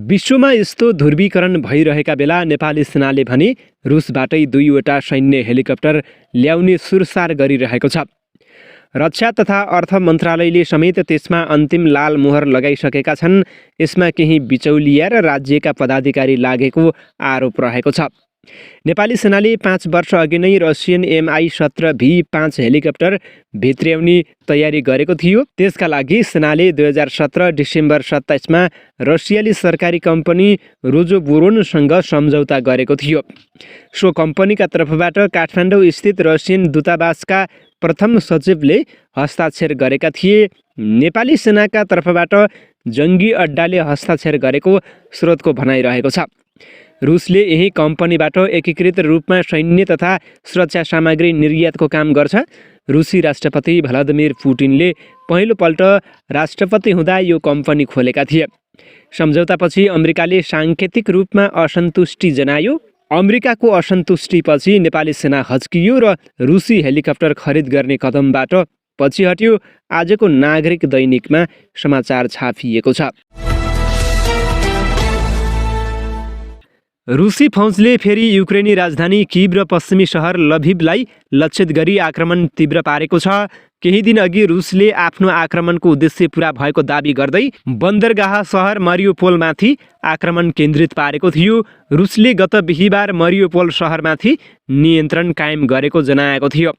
विश्वमा यस्तो ध्रुवीकरण भइरहेका बेला नेपाली सेनाले भने रुसबाटै 2वटा सैन्य हेलिकप्टर ल्याउने सुरसार गरिरहेको छ। रक्षा तथा अर्थ मन्त्रालयले समेत त्यसमा अन्तिम लाल मोहर लगाइसकेका छन्। यसमा केही बिचौलिया र राज्यका पदाधिकारी लागेको आरोप रहेको छ। नेपाली सेनाले 5 वर्ष अघि नै रसियन Mi-17V5 हेलिकप्टर भित्र्याउने तयारी गरेको थियो। त्यसका लागि सेनाले 2017 डिसेम्बर 27 मा रसियाली सरकारी कम्पनी रोजोबोरोनसँग सम्झौता गरेको थियो। सो कम्पनीका तर्फबाट काठमाडौँ स्थित रसियन दूतावासका प्रथम सचिवले हस्ताक्षर गरेका थिए। नेपाली सेनाका तर्फबाट जङ्गी अड्डाले हस्ताक्षर गरेको स्रोतको भनाइरहेको छ। रुसले यही कम्पनीबाट एकीकृत रूपमा सैन्य तथा सुरक्षा सामग्री निर्यातको काम गर्छ। रुसी राष्ट्रपति भ्लादिमिर पुटिनले पहिलोपल्ट राष्ट्रपति हुँदा यो कम्पनी खोलेका थिए। सम्झौतापछि अमेरिकाले साङ्केतिक रूपमा असन्तुष्टि जनायो। अमेरिकाको असन्तुष्टिपछि नेपाली सेना हच्कियो र रुसी हेलिकप्टर खरिद गर्ने कदमबाट पछि हट्यो। आजको नागरिक दैनिकमा समाचार छापिएको छ। रुसी फौजले फेरि युक्रेनी राजधानी किभ र पश्चिमी सहर लभिभलाई लक्षित गरी आक्रमण तीव्र पारेको छ। केही दिन अघि रुसले आफ्नो आक्रमणको उद्देश्य पूरा भएको दाबी गर्दै बन्दरगाह सहर मरियोपोलमाथि आक्रमण केन्द्रित पारेको थियो। रुसले गत बिहीबार मरियोपोल सहरमाथि नियन्त्रण कायम गरेको जनाएको थियो।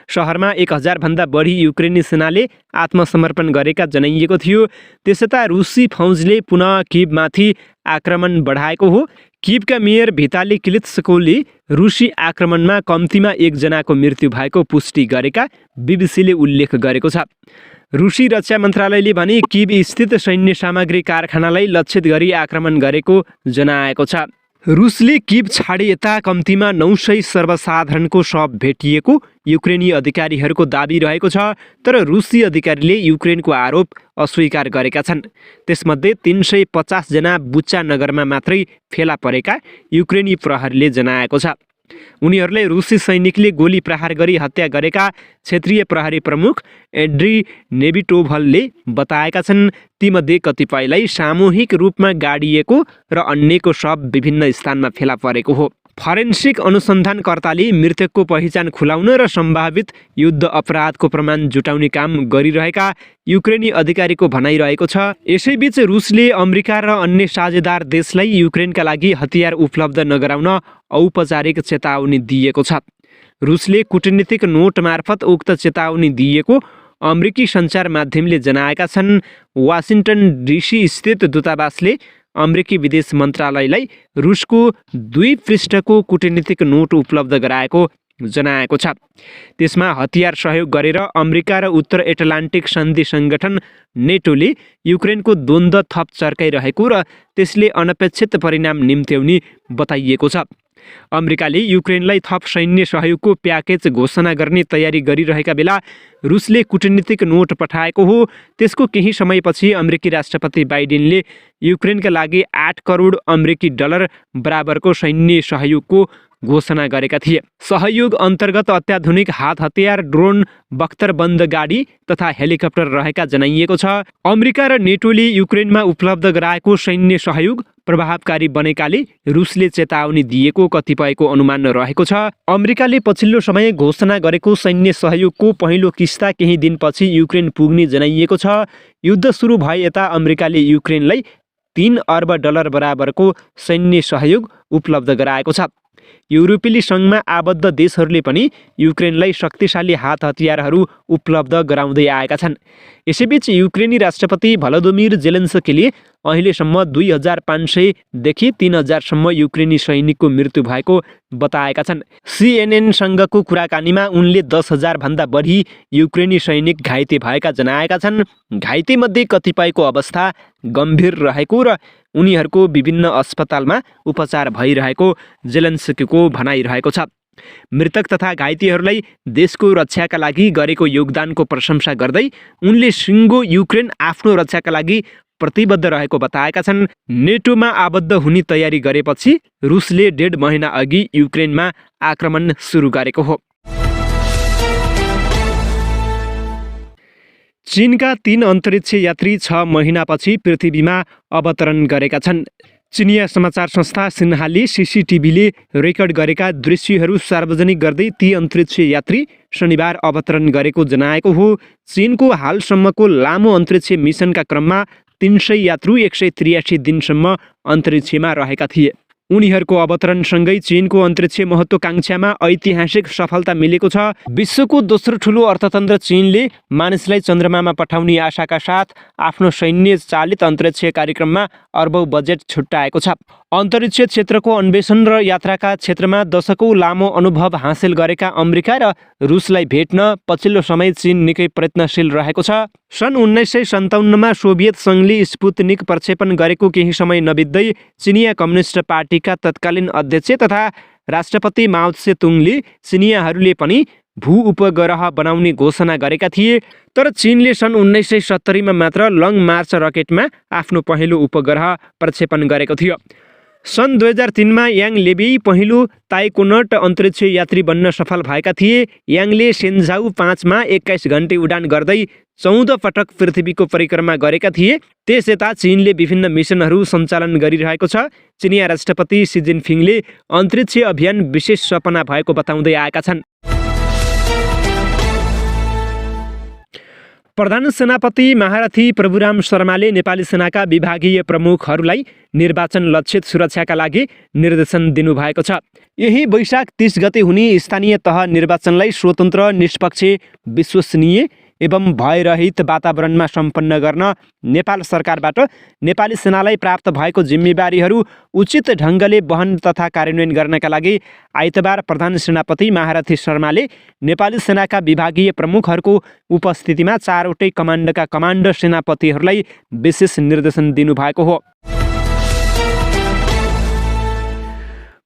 सहरमा 1000 भन्दा बढी युक्रेनी सेनाले आत्मसमर्पण गरेका जनाइएको थियो। त्यसता रुसी फौजले पुनः किभमाथि आक्रमण बढाएको हो। किभका मेयर भिताली क्लित्स्कोले रुसी आक्रमणमा कम्तीमा 1 जनाको मृत्यु भएको पुष्टि गरेका बीबीसीले उल्लेख गरेको छ। रुसी रक्षा मन्त्रालयले भने किभ स्थित सैन्य सामग्री कारखानालाई लक्षित गरी आक्रमण गरेको जनाएको छ। रुसले किभ छाडे यता कम्तीमा 900 सर्वसाधारणको शव भेटिएको युक्रेनी अधिकारीहरूको दाबी रहेको छ। तर रुसी अधिकारीले युक्रेनको आरोप अस्वीकार गरेका छन्। त्यसमध्ये 350 जना बुच्चा नगरमा मात्रै फेला परेका युक्रेनी प्रहरीले जनाएको छ। उनीहरूले रुसी सैनिकले गोली प्रहार गरी हत्या गरेका क्षेत्रीय प्रहरी प्रमुख एड्री नेबिटोभलले बताएका छन्। तीमध्ये कतिपयलाई सामूहिक रूपमा गाडिएको र अन्यको शव विभिन्न स्थानमा फेला परेको हो। फरेन्सिक अनुसन्धानकर्ताले मृतकको पहिचान खुलाउन र सम्भावित युद्ध अपराधको प्रमाण जुटाउने काम गरिरहेका युक्रेनी अधिकारीको भनाइरहेको छ। यसैबीच रुसले अमेरिका र अन्य साझेदार देशलाई युक्रेनका लागि हतियार उपलब्ध नगराउन औपचारिक चेतावनी दिएको छ। रुसले कूटनीतिक नोट मार्फत उक्त चेतावनी दिएको अमेरिकी सञ्चार माध्यमले जनाएका छन्। वासिङ्टन डिसी स्थित दूतावासले अमेरिकी विदेश मन्त्रालयलाई रुसको 2 पृष्ठको कूटनीतिक नोट उपलब्ध गराएको जनाएको छ। त्यसमा हतियार सहयोग गरेर अमेरिका र उत्तर एटलान्टिक सन्धि सङ्गठन नेटोले युक्रेनको द्वन्द्व थप चर्काइरहेको र त्यसले अनपेक्षित परिणाम निम्त्याउने बताइएको छ। अमेरिकाले युक्रेनलाई थप सैन्य सहयोगको प्याकेज घोषणा गर्ने तयारी गरिरहेका बेला रुसले कूटनीतिक नोट पठाएको हो। त्यसको केही समयपछि अमेरिकी राष्ट्रपति बाइडेनले युक्रेनका लागि 8 करोड अमेरिकी डलर बराबरको सैन्य सहयोगको घोषणा गरेका थिए। सहयोग अन्तर्गत अत्याधुनिक हात हतियार, ड्रोन, बख्तरबन्द गाडी तथा हेलिकप्टर रहेका जनाइएको छ। अमेरिका र नेटोले युक्रेनमा उपलब्ध गराएको सैन्य सहयोग प्रभावकारी बनेकाले रुसले चेतावनी दिएको कतिपयको अनुमान रहेको छ। अमेरिकाले पछिल्लो समय घोषणा गरेको सैन्य सहयोगको पहिलो किस्ता केही दिनपछि युक्रेन पुग्ने जनाइएको छ। युद्ध सुरु भए यता अमेरिकाले युक्रेनलाई 3 अर्ब डलर बराबरको सैन्य सहयोग उपलब्ध गराएको छ। युरोपेली सङ्घमा आबद्ध देशहरूले पनि युक्रेनलाई शक्तिशाली हात हतियारहरू उपलब्ध गराउँदै आएका छन्। यसैबीच युक्रेनी राष्ट्रपति भलोदिमिर जेलेन्स्कीले अहिलेसम्म 2500 देखि 3000 सम्म युक्रेनी सैनिकको मृत्यु भएको बताएका छन्। CNN-सँगको कुराकानीमा उनले 10,000 भन्दा बढी युक्रेनी सैनिक घाइते भएका जनाएका छन्। घाइतेमध्ये कतिपयको अवस्था गम्भीर रहेको र उनीहरूको विभिन्न अस्पतालमा उपचार भइरहेको जेलेन्स्कीको भनाइरहेको छ। मृतक तथा घाइतेहरूलाई देशको रक्षाका लागि गरेको योगदानको प्रशंसा गर्दै उनले सिङ्गो युक्रेन आफ्नो रक्षाका लागि प्रतिबद्ध रहेको बताएका छन्। नेटोमा आबद्ध हुने तयारी गरेपछि रुसले 1.5 महिना अघि युक्रेनमा आक्रमण सुरु गरेको हो। चीनका 3 अन्तरिक्ष यात्री 6 महिनापछि पृथ्वीमा अवतरण गरेका छन्। चिनिया समाचार संस्था सिन्हाले सीसीटीभीले रेकर्ड गरेका दृश्यहरू सार्वजनिक गर्दै ती अन्तरिक्ष यात्री शनिबार अवतरण गरेको जनाएको हो। चीनको हालसम्मको लामो अन्तरिक्ष मिसनका क्रममा 300 यात्रु 183 दिनसम्म अन्तरिक्षमा रहेका थिए। उनीहरूको अवतरणसँगै चीनको अन्तरिक्ष महत्त्वाकांक्षामा ऐतिहासिक सफलता मिलेको छ। विश्वको दोस्रो ठुलो अर्थतन्त्र चीनले मानिसलाई चन्द्रमामा पठाउने आशाका साथ आफ्नो सैन्य चालित अन्तरिक्ष कार्यक्रममा अर्बौं बजेट छुट्याएको छ। अन्तरिक्ष क्षेत्रको अन्वेषण र यात्राका क्षेत्रमा दशकौं लामो अनुभव हासिल गरेका अमेरिका र रुसलाई भेट्न पछिल्लो समय चीन निकै प्रयत्नशील रहेको छ। सन् 1957मा सोभियत सङ्घले स्पुतनिक प्रक्षेपण गरेको केही समय नबित्दै चिनिया कम्युनिस्ट पार्टीका तत्कालीन अध्यक्ष तथा राष्ट्रपति माओ त्से-तुङले चिनियाहरूले पनि भू-उपग्रह बनाउने घोषणा गरेका थिए। तर चीनले सन् 1970मा मात्र लङ मार्च रकेटमा आफ्नो पहिलो उपग्रह प्रक्षेपण गरेको थियो। सन् 2003मा याङ लेबी पहिलो ताइकोनट अन्तरिक्ष यात्री बन्न सफल भएका थिए। याङले सेन्झाउ 5मा 21 घन्टे उडान गर्दै 14 पटक पृथ्वीको परिक्रमा गरेका थिए। त्यस यता चीनले विभिन्न मिसनहरू सञ्चालन गरिरहेको छ। चिनिया राष्ट्रपति सी जिनपिङले अन्तरिक्ष अभियान विशेष सपना भएको बताउँदै आएका छन्। प्रधान सेनापति महारथी प्रभुराम शर्माले नेपाली सेनाका विभागीय प्रमुखहरूलाई निर्वाचन लक्षित सुरक्षाका लागि निर्देशन दिनुभएको छ। यही वैशाख 30 गते हुने स्थानीय तह निर्वाचनलाई स्वतन्त्र, निष्पक्ष, विश्वसनीय एवं भयरहित वातावरणमा सम्पन्न गर्न नेपाल सरकारबाट नेपाली सेनालाई प्राप्त भएको जिम्मेवारीहरू उचित ढङ्गले वहन तथा कार्यान्वयन गर्नका लागि आइतबार प्रधान सेनापति महारथी शर्माले नेपाली सेनाका विभागीय प्रमुखहरूको उपस्थितिमा 4वटै कमान्डका कमान्डर सेनापतिहरूलाई विशेष निर्देशन दिनुभएको हो।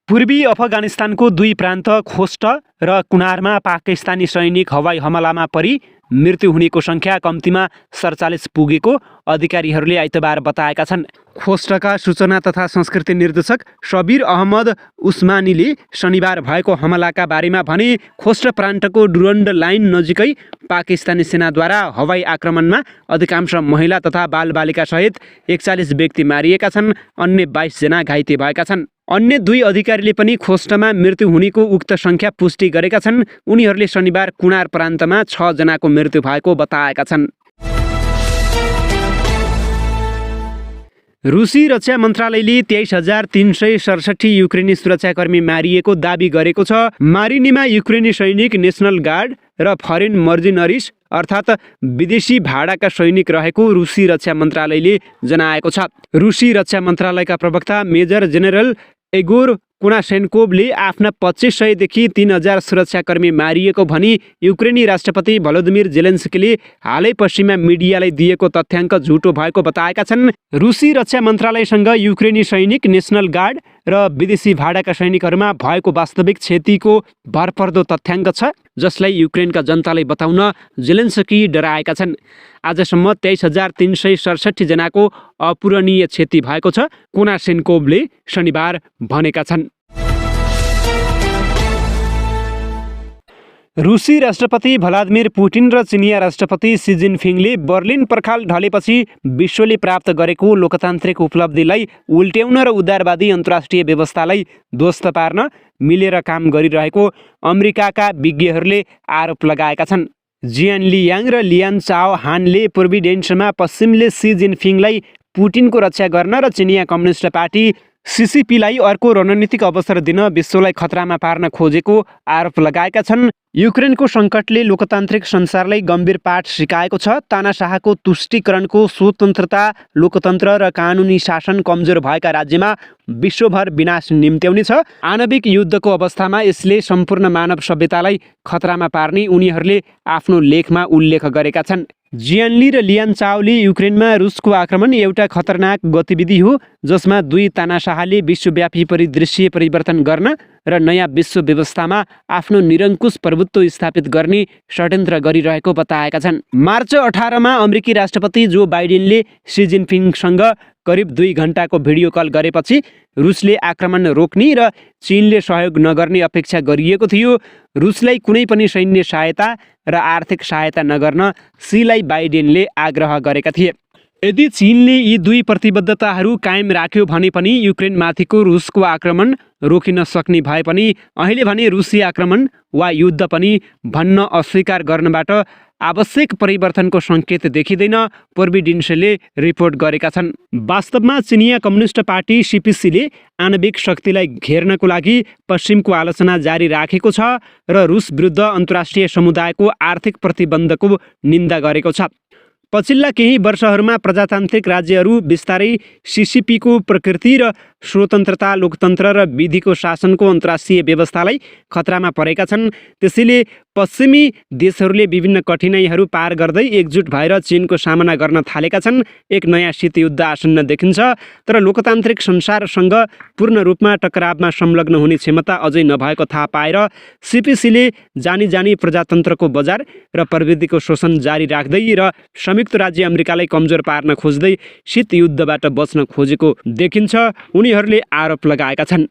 पूर्वी अफगानिस्तानको 2 प्रान्त खोस्ट र कुनारमा पाकिस्तानी सैनिक हवाई हमलामा परि मृत्यु हुनेको सङ्ख्या कम्तीमा 47 पुगेको अधिकारीहरूले आइतबार बताएका छन्। खोस्टका सूचना तथा संस्कृति निर्देशक शबिर अहमद उस्मानीले शनिबार भएको हमलाका बारेमा भने खोस्ट प्रान्तको डुरन्ड लाइन नजिकै पाकिस्तानी सेनाद्वारा हवाई आक्रमणमा अधिकांश महिला तथा बालबालिका सहित 41 व्यक्ति मारिएका छन्। अन्य 22 जना घाइते भएका छन्। अन्य 2 अधिकारीले पनि खोस्टमा मृत्यु हुनेको उक्त सङ्ख्या पुष्टि गरेका छन्। उनीहरूले शनिबार कुनार प्रान्तमा 6 जनाको मृत्यु भएको बताएका छन्। रुसी रक्षा मन्त्रालयले 23,367 युक्रेनी सुरक्षाकर्मी मारिएको दाबी गरेको छ। मारिनेमा युक्रेनी सैनिक, नेसनल गार्ड र फरेन मर्जिनरिज अर्थात् विदेशी भाडाका सैनिक रहेको रुसी रक्षा मन्त्रालयले जनाएको छ। रुसी रक्षा मन्त्रालयका प्रवक्ता मेजर जेनरल एगोर कोनासेन्कोभले आफ्ना 2500 देखि 3000 सुरक्षाकर्मी मारिएको भनी युक्रेनी राष्ट्रपति भलोदिमिर जेलेन्स्कीले हालै पश्चिमा मिडियालाई दिएको तथ्याङ्क झुटो भएको बताएका छन्। रुसी रक्षा मन्त्रालयसँग युक्रेनी सैनिक, नेसनल गार्ड र विदेशी भाडाका सैनिकहरूमा भएको वास्तविक क्षतिको भरपर्दो तथ्याङ्क छ, जसलाई युक्रेनका जनतालाई बताउन जेलेन्स्की डराएका छन्। आजसम्म 23,367 जनाको अपूरणीय क्षति भएको छ, कोनासेन्कोभले शनिबार भनेका छन्। रुसी राष्ट्रपति भ्लादिमिर पुटिन र चिनिया राष्ट्रपति सी जिनपिङले बर्लिन पर्खाल ढलेपछि विश्वले प्राप्त गरेको लोकतान्त्रिक उपलब्धिलाई उल्ट्याउन र उदारवादी अन्तर्राष्ट्रिय व्यवस्थालाई ध्वस्त पार्न मिलेर काम गरिरहेको अमेरिकाका विज्ञहरूले आरोप लगाएका छन्। जियान लियाङ र लियान चाओ हानले प्रोभिडेन्समा पश्चिमले सी जिनपिङलाई पुटिनको रक्षा गर्न र चिनिया कम्युनिस्ट पार्टी सीसीपीलाई अर्को रणनीतिक अवसर दिन विश्वलाई खतरामा पार्न खोजेको आरोप लगाएका छन्। युक्रेनको सङ्कटले लोकतान्त्रिक संसारलाई गम्भीर पाठ सिकाएको छ। तानाशाहको तुष्टिकरणको स्वतन्त्रता, लोकतन्त्र र कानुनी शासन कमजोर भएका राज्यमा विश्वभर विनाश निम्त्याउनेछ। आणविक युद्धको अवस्थामा यसले सम्पूर्ण मानव सभ्यतालाई खतरामा पार्ने उनीहरूले आफ्नो लेखमा उल्लेख गरेका छन्। जियानली र लियान चाओले युक्रेनमा रुसको आक्रमण एउटा खतरनाक गतिविधि हो जसमा 2 तानाशाहले विश्वव्यापी परिदृश्य परिवर्तन गर्न र नयाँ विश्व व्यवस्थामा आफ्नो निरङ्कुश प्रभुत्व स्थापित गर्ने षड्यन्त्र गरिरहेको बताएका छन्। मार्च 18मा अमेरिकी राष्ट्रपति जो बाइडेनले सी जिनपिङसँग करिब 2 घण्टाको भिडियो कल गरेपछि रुसले आक्रमण रोक्ने र चीनले सहयोग नगर्ने अपेक्षा गरिएको थियो। रुसलाई कुनै पनि सैन्य सहायता र आर्थिक सहायता नगर्न सीलाई बाइडेनले आग्रह गरेका थिए। यदि चीनले यी दुई प्रतिबद्धताहरू कायम राख्यो भने पनि युक्रेनमाथिको रुसको आक्रमण रोकिन सक्ने भए पनि अहिले भने रुसी आक्रमण वा युद्ध पनि भन्न अस्वीकार गर्नबाट आवश्यक परिवर्तनको सङ्केत देखिँदैन, पूर्वी डिन्सेले रिपोर्ट गरेका छन्। वास्तवमा चिनिया कम्युनिस्ट पार्टी सीपीसीले आणविक शक्तिलाई घेर्नको लागि पश्चिमको आलोचना जारी राखेको छ र रुस विरुद्ध अन्तर्राष्ट्रिय समुदायको आर्थिक प्रतिबन्धको निन्दा गरेको छ। पछिल्ला केही वर्षहरूमा प्रजातान्त्रिक राज्यहरू बिस्तारै सीसीपीको प्रकृति र स्वतन्त्रता, लोकतन्त्र र विधिको शासनको अन्तर्राष्ट्रिय व्यवस्थालाई खतरामा परेका छन्। त्यसैले पश्चिमी देशहरूले विभिन्न कठिनाइहरू पार गर्दै एकजुट भएर चीनको सामना गर्न थालेका छन्। एक नयाँ शीतयुद्ध आसन्न देखिन्छ, तर लोकतान्त्रिक संसारसँग पूर्ण रूपमा टकरावमा संलग्न हुने क्षमता अझै नभएको थाहा पाएर सीपीसीले जानी प्रजातन्त्रको बजार र प्रविधिको शोषण जारी राख्दै र संयुक्त राज्य अमेरिकालाई कमजोर पार्न खोज्दै शीतयुद्धबाट बच्न खोजेको देखिन्छ, उनीहरूले आरोप लगाएका छन्।